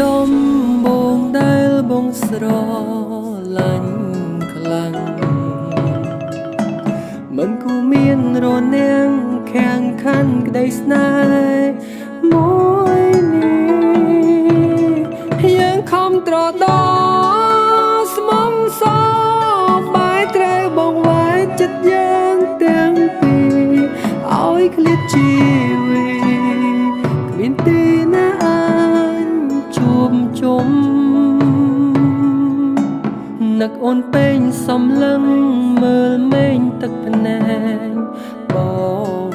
ដុំបងដែលបងស្រឡាញ់ខ្លាំងមិនគូមានរនាងខាងខាន់ក្តីស្នេហ៍មួយនេះយើងខំត្រដោស្មងសបាយត្រូវបងវាយចិត្តយើងទាំងពីរឲ្យឃ្លាតជីវិតគ្មានទីណាអាចជួបជុំនឹកអូនពេញសំឡឹងមើលមេឃទឹកភ្នែកបង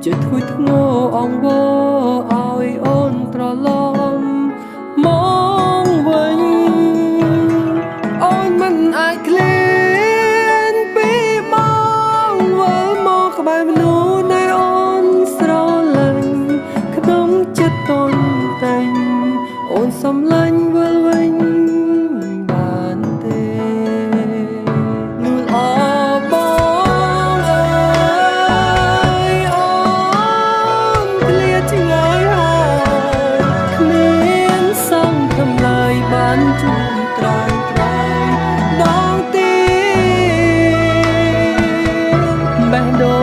ជាធួយធ្ងរអង្វរឲ្យអូនត្រឡប់មកវិញអូនមិនអាចឃ្លានពីបងវិលមកក្បែរមនុស្សដែលអូនស្រឡាញ់ក្នុងចិត្តតន់តែងអូនសំឡាញ់វិលវិញបានទេលូលអបងអើយអូនឃ្លាតឆ្ងាយហើយគ្មានសង្ឃឹមឡើយបានជួបត្រង់ដងទីបេះដូ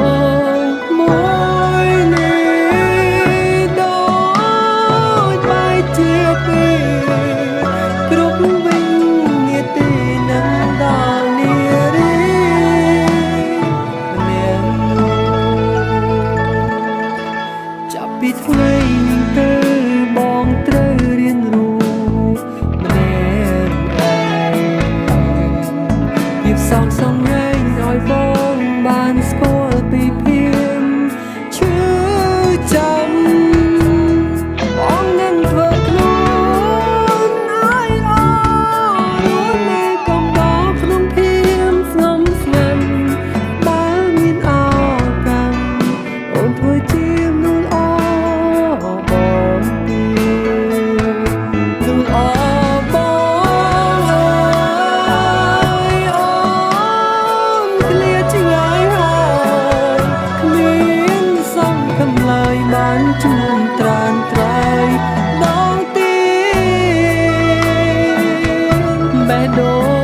ងមួយនេះដូចបែកជាពីរគ្រប់វិញនាទីនឹងដល់នារីម្នាក់នោះចាប់ពីថ្ងៃនេះទៅបងត្រូវរៀនรู้ម្នាក់ឯងភាពសោកសង្ហែងឲ្យបងបានស្គាល់ពីភាពឈឺចាំបងនឹងធ្វើខ្លួនឲ្យល្អរួចនៅកំដរក្នុងភាពស្ងប់ស្ងាត់បើមានឱកាសអូនធ្វើជាមនុស្សល្អបងទីមនុស្សល្អបងអើយអូនឃ្លាតឆ្ងាយហើយគ្មានសង្ឃឹមឡើយបានជួបត្រានត្រៃដងទីបេះដូង